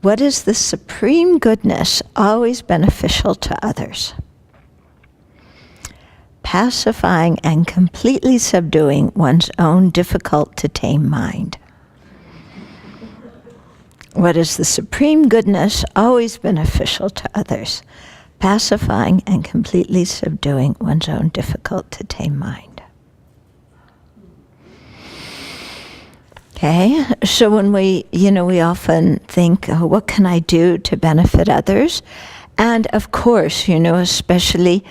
What is the supreme goodness always beneficial to others? Pacifying and completely subduing one's own difficult to tame mind. What is the supreme goodness always beneficial to others? Pacifying and completely subduing one's own difficult to tame mind. Okay, so when we often think, oh, what can I do to benefit others? And of course, especially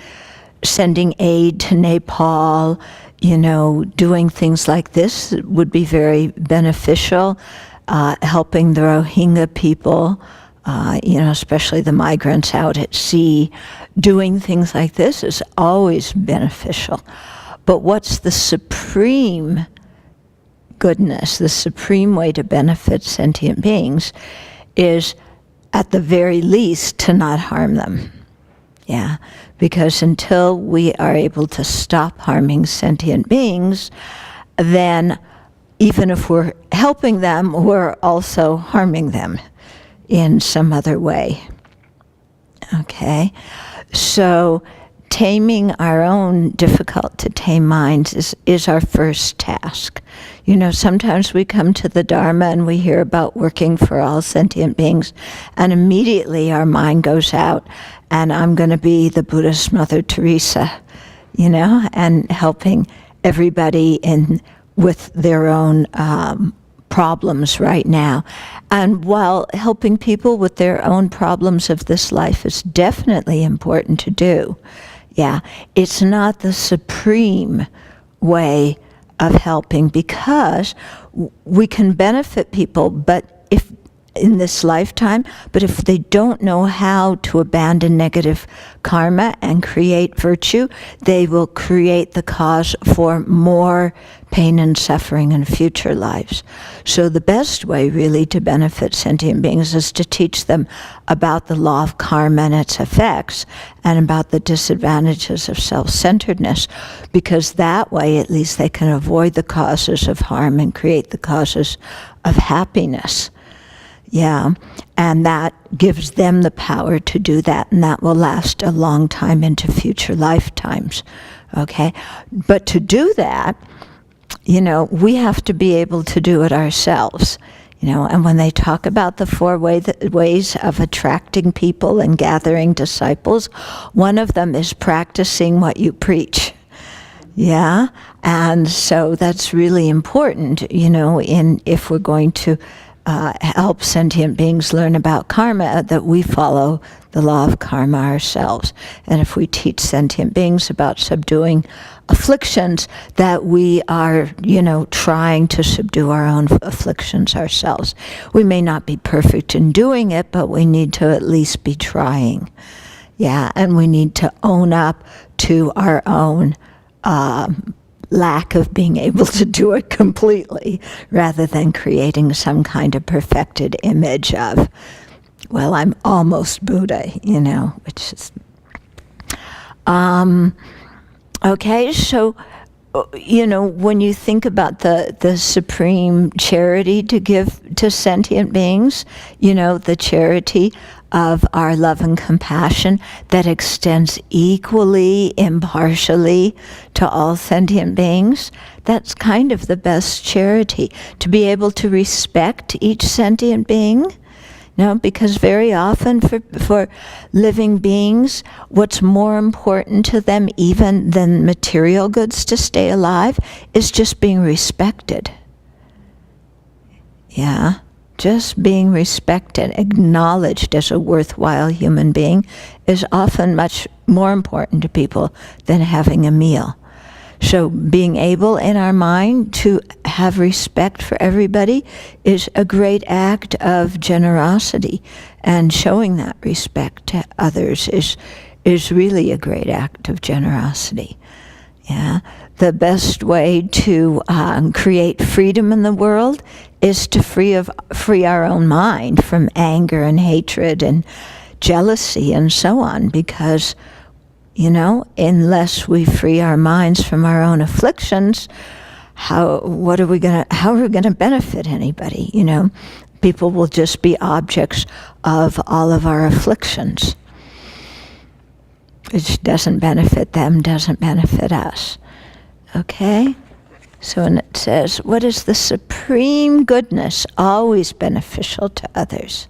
sending aid to Nepal, doing things like this would be very beneficial. Helping the Rohingya people, especially the migrants out at sea, doing things like this is always beneficial. But what's the supreme goodness, the supreme way to benefit sentient beings is, at the very least, to not harm them. Yeah, because until we are able to stop harming sentient beings, then even if we're helping them, we're also harming them in some other way. Okay, so taming our own difficult to tame minds is our first task. Sometimes we come to the Dharma and we hear about working for all sentient beings, and immediately our mind goes out, and I'm going to be the Buddhist Mother Teresa, and helping everybody with their own problems right now. And while helping people with their own problems of this life is definitely important to do, it's not the supreme way of helping, because we can benefit people, but if in this lifetime, but if they don't know how to abandon negative karma and create virtue, they will create the cause for more pain and suffering in future lives. So the best way really to benefit sentient beings is to teach them about the law of karma and its effects, and about the disadvantages of self-centeredness, because that way at least they can avoid the causes of harm and create the causes of happiness. Yeah, and that gives them the power to do that, and that will last a long time into future lifetimes, okay? But to do that, we have to be able to do it ourselves, and when they talk about the four ways of attracting people and gathering disciples, one of them is practicing what you preach. Yeah, and so that's really important, if we're going to help sentient beings learn about karma, that we follow the law of karma ourselves. And if we teach sentient beings about subduing afflictions, that we are, trying to subdue our own afflictions ourselves. We may not be perfect in doing it, but we need to at least be trying. Yeah, and we need to own up to our own lack of being able to do it completely, rather than creating some kind of perfected image of, well, I'm almost Buddha, which is... Okay, so, when you think about the supreme charity to give to sentient beings, the charity of our love and compassion that extends equally, impartially to all sentient beings, that's kind of the best charity, to be able to respect each sentient being. Because very often for living beings, what's more important to them even than material goods to stay alive is just being respected. Yeah. Just being respected, acknowledged as a worthwhile human being is often much more important to people than having a meal. So being able in our mind to have respect for everybody is a great act of generosity, and showing that respect to others is really a great act of generosity. Yeah, the best way to create freedom in the world is to free our own mind from anger and hatred and jealousy and so on, because unless we free our minds from our own afflictions, how are we gonna benefit anybody? people will just be objects of all of our afflictions. Which doesn't benefit them, doesn't benefit us. Okay? So when it says, what is the supreme goodness always beneficial to others?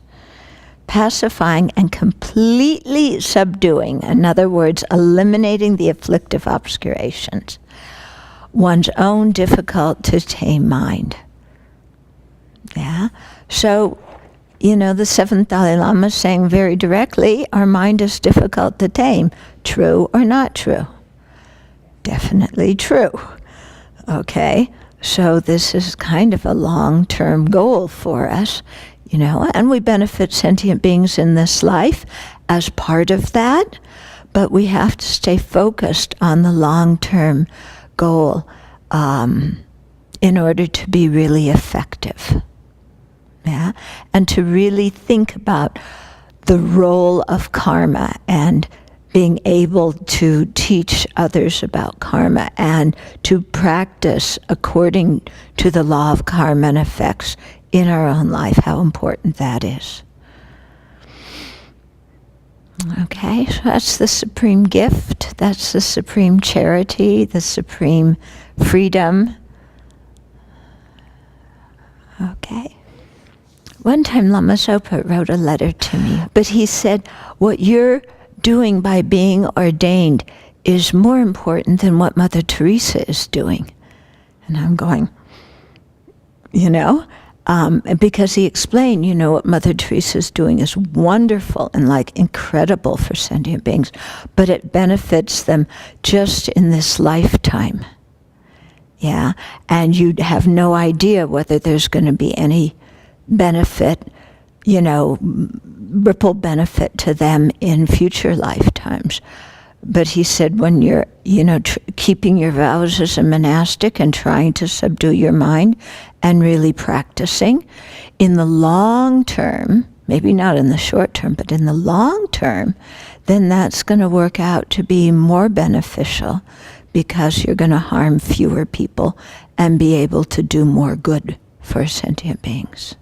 Pacifying and completely subduing, in other words, eliminating the afflictive obscurations, one's own difficult to tame mind. Yeah? So, the seventh Dalai Lama is saying very directly, our mind is difficult to tame. True or not true? Definitely true. Okay? So this is kind of a long-term goal for us, and we benefit sentient beings in this life as part of that, but we have to stay focused on the long-term goal in order to be really effective. Yeah, and to really think about the role of karma and being able to teach others about karma and to practice according to the law of karma and effects in our own life, how important that is. Okay, so that's the supreme gift, that's the supreme charity, the supreme freedom. Okay. One time Lama Zopa wrote a letter to me, but he said, what you're doing by being ordained is more important than what Mother Teresa is doing. And I'm going, because he explained, what Mother Teresa is doing is wonderful and incredible for sentient beings, but it benefits them just in this lifetime. Yeah, and you'd have no idea whether there's going to be any benefit, ripple benefit to them in future lifetimes. But he said when you're, keeping your vows as a monastic and trying to subdue your mind and really practicing, in the long term, maybe not in the short term, but in the long term, then that's going to work out to be more beneficial because you're going to harm fewer people and be able to do more good for sentient beings.